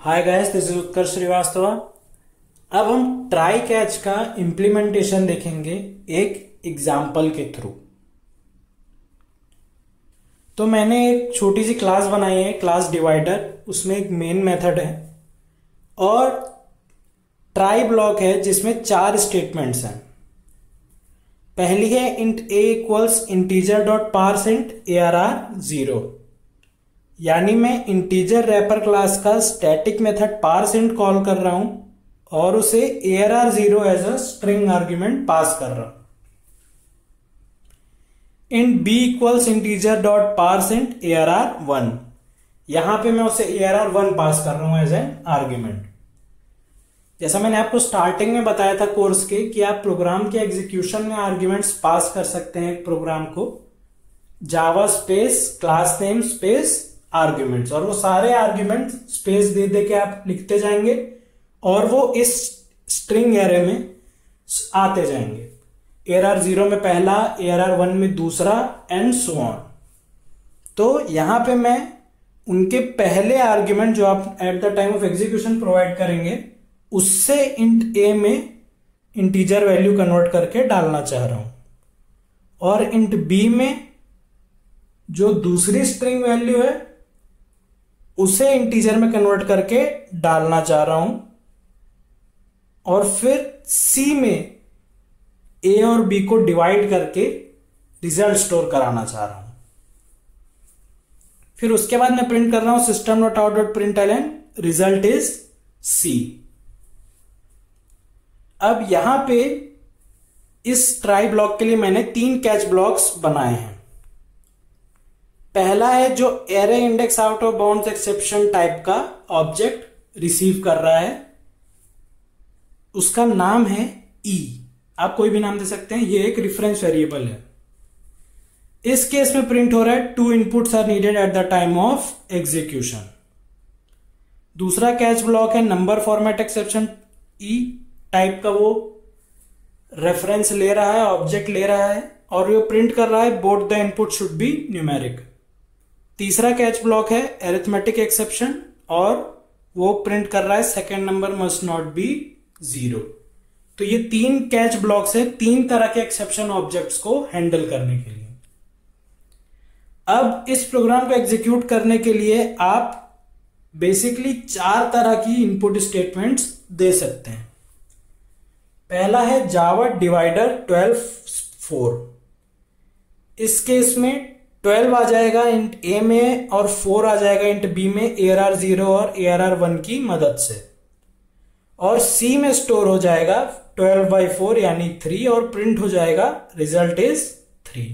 Hi guys, this is उत्कर्ष श्रीवास्तव। अब हम try catch का इम्प्लीमेंटेशन देखेंगे एक एग्जाम्पल के थ्रू। तो मैंने एक छोटी सी क्लास बनाई है, क्लास डिवाइडर। उसमें एक मेन मेथड है और ट्राई ब्लॉक है जिसमें 4 स्टेटमेंट्स हैं। पहली है int a equals integer dot parse int ARR 0, यानी मैं इंटीजर रैपर क्लास का स्टैटिक मेथड पार्सइंट कॉल कर रहा हूं और उसे ARR 0 as a string argument pass कर रहा हूं। Int b equals integer dot parse int ARR 1, यहां पे मैं उसे ARR 1 पास कर रहा हूं एज एन आर्ग्यूमेंट। जैसा मैंने आपको स्टार्टिंग में बताया था कोर्स के कि आप प्रोग्राम के एग्जीक्यूशन में आर्ग्यूमेंट्स पास कर सकते हैं एक प्रोग्राम को, Java space class name space arguments, और वो सारे आर्ग्यूमेंट स्पेस दे दे के आप लिखते जाएंगे और वो इस स्ट्रिंग एरे में आते जाएंगे। ARR 0 में पहला, ARR 1 में दूसरा, एंड सो ऑन। तो यहां पे मैं उनके पहले आर्ग्यूमेंट जो आप eight the time of execution provide करेंगे उससे इंट a में इंटीजर वैल्यू कन्वर्ट करके डालना चाह रहा हूं, और इंट b में जो दूसरी स्ट्रिंग वैल्यू है उसे इंटीजर में कन्वर्ट करके डालना चाह रहा हूं, और फिर C में A और B को डिवाइड करके रिजल्ट स्टोर कराना चाह रहा हूं। फिर उसके बाद मैं प्रिंट कर रहा हूं system dot out dot println result is C। अब यहां पे इस ट्राई ब्लॉक के लिए मैंने 3 कैच ब्लॉक्स बनाए हैं। पहला है जो array index out of bounds exception type का ऑब्जेक्ट रिसीव कर रहा है, उसका नाम है E। आप कोई भी नाम दे सकते हैं, ये एक रेफरेंस वेरिएबल है। इस केस में प्रिंट हो रहा है 2 inputs are needed at the time of execution. दूसरा कैच ब्लॉक है number format exception E type का, वो रेफरेंस ले रहा है, ऑब्जेक्ट ले रहा है, और वो प्रिंट कर रहा है both the input should be numeric. तीसरा कैच ब्लॉक है अरिथमेटिक एक्सेप्शन, और वो प्रिंट कर रहा है second number must not be 0। तो ये 3 कैच ब्लॉक्स है 3 तरह के एक्सेप्शन ऑब्जेक्ट्स को हैंडल करने के लिए। अब इस प्रोग्राम को एग्जीक्यूट करने के लिए आप बेसिकली 4 तरह की इनपुट स्टेटमेंट्स दे सकते हैं। पहला है जावा डिवाइडर 12(4). इस केस में 12 आ जाएगा इंट A में और 4 आ जाएगा इंट B में ARR 0 और ARR 1 की मदद से, और C में स्टोर हो जाएगा 12/4 यानी 3, और प्रिंट हो जाएगा रिजल्ट इज 3।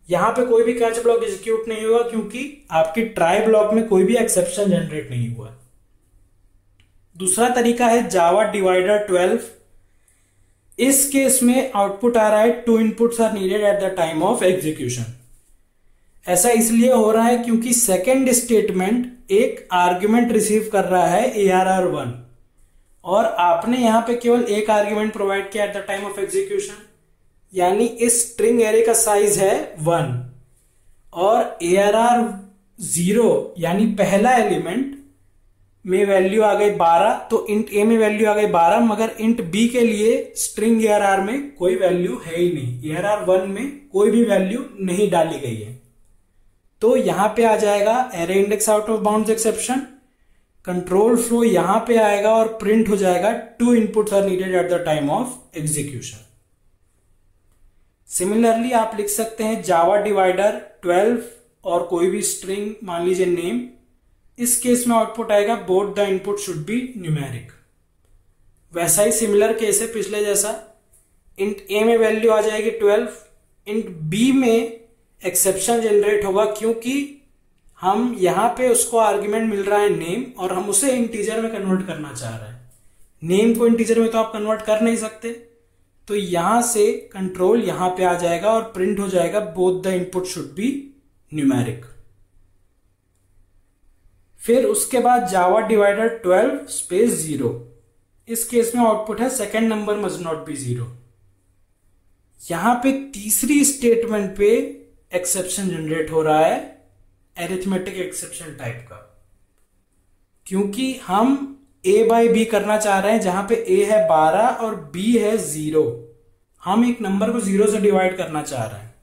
यहां पे कोई भी कैच ब्लॉक एग्जीक्यूट नहीं हुआ क्योंकि आपकी ट्राई ब्लॉक में कोई भी एक्सेप्शन जनरेट नहीं हुआ। दूसरा तरीका है जावा डिवाइडर 12। इस केस में आउटपुट आ रहा है 2 inputs are needed at the time of execution. ऐसा इसलिए हो रहा है क्योंकि सेकेंड स्टेटमेंट एक आर्ग्यूमेंट रिसीव कर रहा है ARR 1, और आपने यहां पे केवल एक आर्ग्यूमेंट प्रोवाइड किया eight the time of execution, यानी इस स्ट्रिंग एरे का साइज है 1, और ARR 0 यानी पहला एलिमेंट में वैल्यू आ गई 12, तो इंट A में वैल्यू आ गई 12, मगर इंट B के लिए स्ट्रिंग ARR में कोई वैल्यू है ही नहीं। ARR 1 में कोई भी वैल्यू नहीं डाली गई है, तो यहां पे आ जाएगा array index out of bounds exception, control flow यहां पे आएगा और प्रिंट हो जाएगा 2 inputs are needed at the time of execution. Similarly आप लिख सकते हैं जावा डिवाइडर 12 और कोई भी स्ट्रिंग, मान लीजिए नेम। इस केस में आउटपुट आएगा both the input should be numeric. वैसा ही सिमिलर केस है पिछले जैसा, इंट A में वैल्यू आ जाएगी 12, इंट B में एक्सेप्शन जनरेट होगा क्योंकि हम यहां पे उसको आर्ग्यूमेंट मिल रहा है नेम, और हम उसे इंटीजर में कन्वर्ट करना चाह रहे हैं। नेम को इंटीजर में तो आप कन्वर्ट कर नहीं सकते, तो यहां से कंट्रोल यहां पे आ जाएगा और प्रिंट हो जाएगा both the input should be numeric. फिर उसके बाद जावा डिवाइडर 12 स्पेस 0। इस केस में आउटपुट है second number must not be 0। यहां पे तीसरी स्टेटमेंट पे एक्सेप्शन जनरेट हो रहा है अरिथमेटिक एक्सेप्शन टाइप का, क्योंकि हम a बाई बी करना चाह रहे हैं, जहां पे a है 12 और b है 0। हम एक नंबर को 0 से डिवाइड करना चाह रहे हैं,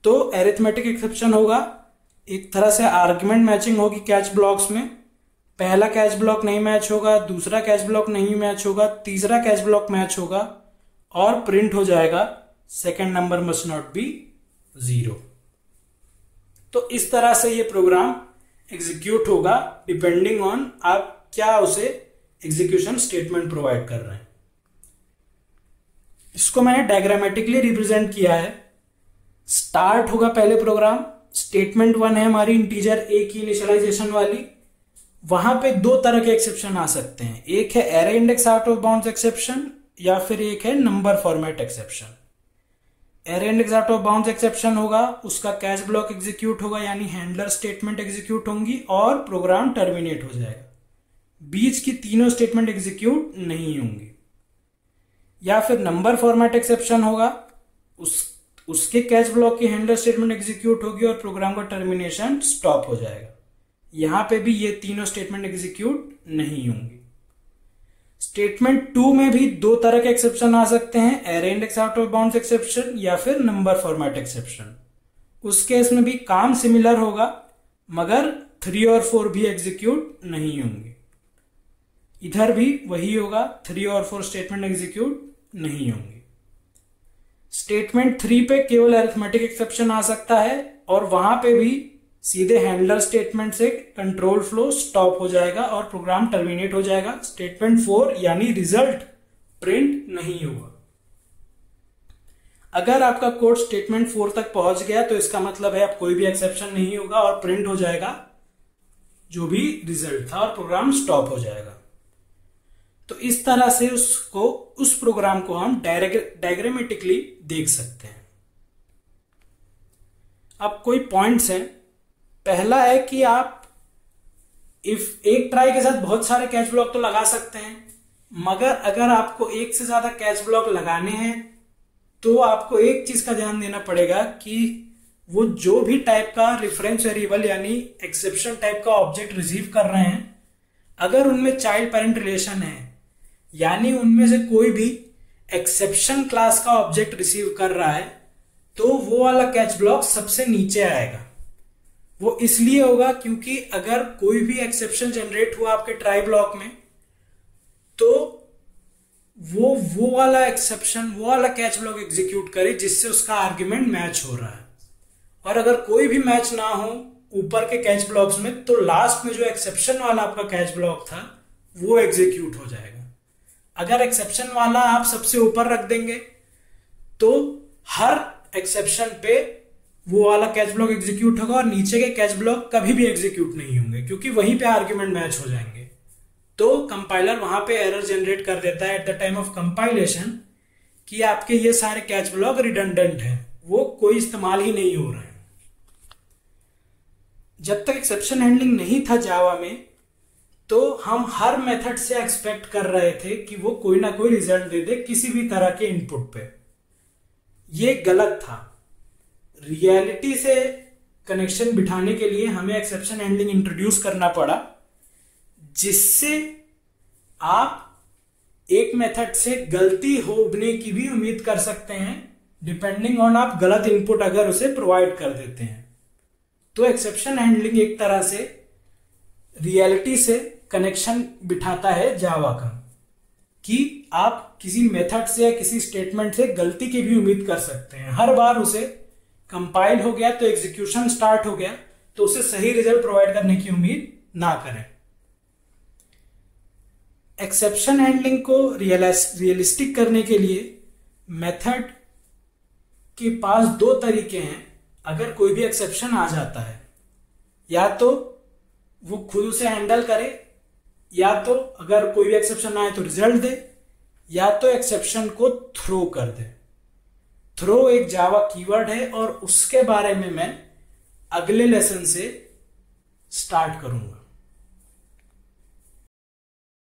तो अरिथमेटिक एक्सेप्शन होगा। एक तरह से आर्गुमेंट मैचिंग होगी कैच ब्लॉक्स में। पहला कैच ब्लॉक नहीं मैच होगा, दूसरा कैच ब्लॉक नहीं मैच होगा, तीसरा कैच ब्लॉक मैच होगा और प्रिंट हो जाएगा second number must not be 0। तो इस तरह से ये प्रोग्राम एग्जीक्यूट होगा डिपेंडिंग ऑन आप क्या उसे एग्जीक्यूशन स्टेटमेंट प्रोवाइड कर रहे हैं। इसको मैंने डायग्रामेटिकली रिप्रेजेंट किया है। स्टार्ट होगा पहले प्रोग्राम, स्टेटमेंट 1 है हमारी इंटीजर ए की इनिशियलाइजेशन वाली। वहां पे दो तरह के एक्सेप्शन आ सकते हैं, एक है array index out of bounds exception या फिर एक है number format exception. Array index out of bounds exception होगा, उसका कैच ब्लॉक एग्जीक्यूट होगा, यानी हैंडलर स्टेटमेंट एग्जीक्यूट होंगी और प्रोग्राम टर्मिनेट हो जाएगा। बीच की तीनों स्टेटमेंट एग्जीक्यूट नहीं होंगी। या फिर नंबर फॉर्मेट एक्सेप्शन होगा, उसके कैच ब्लॉक की हैंडलर स्टेटमेंट एग्जीक्यूट होगी और प्रोग्राम का टर्मिनेशन स्टॉप हो जाएगा। यहां पे भी ये तीनों स्टेटमेंट एग्जीक्यूट नहीं होंगी। स्टेटमेंट 2 में भी दो तरह के एक्सेप्शन आ सकते हैं, array index out of bounds exception या फिर नंबर फॉर्मेट एक्सेप्शन। उस केस में भी काम सिमिलर होगा, मगर 3 और 4 भी एग्जीक्यूट नहीं होंगे। इधर भी वही होगा, 3 और 4 स्टेटमेंट एग्जीक्यूट नहीं होंगे। स्टेटमेंट 3 पे केवल अरिथमेटिक एक्सेप्शन आ सकता है और वहां पे भी सीधे हैंडलर स्टेटमेंट से कंट्रोल फ्लो स्टॉप हो जाएगा और प्रोग्राम टर्मिनेट हो जाएगा। स्टेटमेंट 4 यानी रिजल्ट प्रिंट नहीं होगा। अगर आपका कोड स्टेटमेंट 4 तक पहुंच गया तो इसका मतलब है अब कोई भी एक्सेप्शन नहीं होगा और प्रिंट हो जाएगा जो भी रिजल्ट था और प्रोग्राम स्टॉप हो जाएगा। तो इस तरह से उस प्रोग्राम को हम डायग्रामेटिकली देख सकते हैं। अब कोई पॉइंट्स हैं। पहला है कि आप एक ट्राई के साथ बहुत सारे कैच ब्लॉक तो लगा सकते हैं, मगर अगर आपको एक से ज्यादा कैच ब्लॉक लगाने हैं तो आपको एक चीज का ध्यान देना पड़ेगा कि वो जो भी टाइप का रेफरेंस वेरिएबल यानी एक्सेप्शन टाइप का ऑब्जेक्ट रिसीव कर रहे हैं, अगर उनमें चाइल्ड पेरेंट रिलेशन है, यानी उनमें से कोई भी एक्सेप्शन क्लास का ऑब्जेक्ट रिसीव कर रहा है, तो वो वाला कैच ब्लॉक सबसे नीचे आएगा। वो इसलिए होगा क्योंकि अगर कोई भी एक्सेप्शन जनरेट हुआ आपके ट्राई ब्लॉक में, तो वो वाला एक्सेप्शन, वो वाला कैच ब्लॉक एग्जीक्यूट करे जिससे उसका आर्ग्यूमेंट मैच हो रहा है। और अगर कोई भी मैच ना हो ऊपर के कैच ब्लॉक्स में, तो लास्ट में जो एक्सेप्शन वाला आपका कैच ब्लॉक था वो एग्जीक्यूट हो जाएगा। अगर एक्सेप्शन वाला आप सबसे ऊपर रख देंगे तो हर एक्सेप्शन पे वो वाला कैच ब्लॉक एग्जीक्यूट होगा और नीचे के कैच ब्लॉक कभी भी एग्जीक्यूट नहीं होंगे क्योंकि वहीं पे आर्ग्यूमेंट मैच हो जाएंगे। तो कंपाइलर वहां पे एरर जनरेट कर देता है eight the time of compilation कि आपके ये सारे कैच ब्लॉक रिडंडेंट हैं, वो कोई इस्तेमाल ही नहीं हो रहे हैं। जब तक एक्सेप्शन हैंडलिंग नहीं था जावा में, तो हम हर मेथड से एक्सपेक्ट कर रहे थे कि वो कोई ना कोई रिजल्ट दे दे किसी भी तरह के इनपुट पे। ये गलत था। रियलिटी से कनेक्शन बिठाने के लिए हमें एक्सेप्शन हैंडलिंग इंट्रोड्यूस करना पड़ा, जिससे आप एक मेथड से गलती होने की भी उम्मीद कर सकते हैं, डिपेंडिंग ऑन आप गलत इनपुट अगर उसे प्रोवाइड कर देते हैं। तो एक्सेप्शन हैंडलिंग एक तरह से रियलिटी से कनेक्शन बिठाता है जावा का, कि आप किसी मेथड से या किसी स्टेटमेंट से गलती की भी उम्मीद कर सकते हैं। हर बार उसे कंपाइल हो गया तो एग्जीक्यूशन स्टार्ट हो गया तो उसे सही रिजल्ट प्रोवाइड करने की उम्मीद ना करें। एक्सेप्शन हैंडलिंग को रियलिस्टिक करने के लिए मेथड के पास दो तरीके हैं। अगर कोई भी एक्सेप्शन आ जाता है, या तो वो खुद उसे हैंडल करे, या तो अगर कोई भी एक्सेप्शन आए तो रिजल्ट दे, या तो एक्सेप्शन को थ्रो कर दे। थ्रो एक जावा कीवर्ड है और उसके बारे में मैं अगले लेसन से स्टार्ट करूंगा।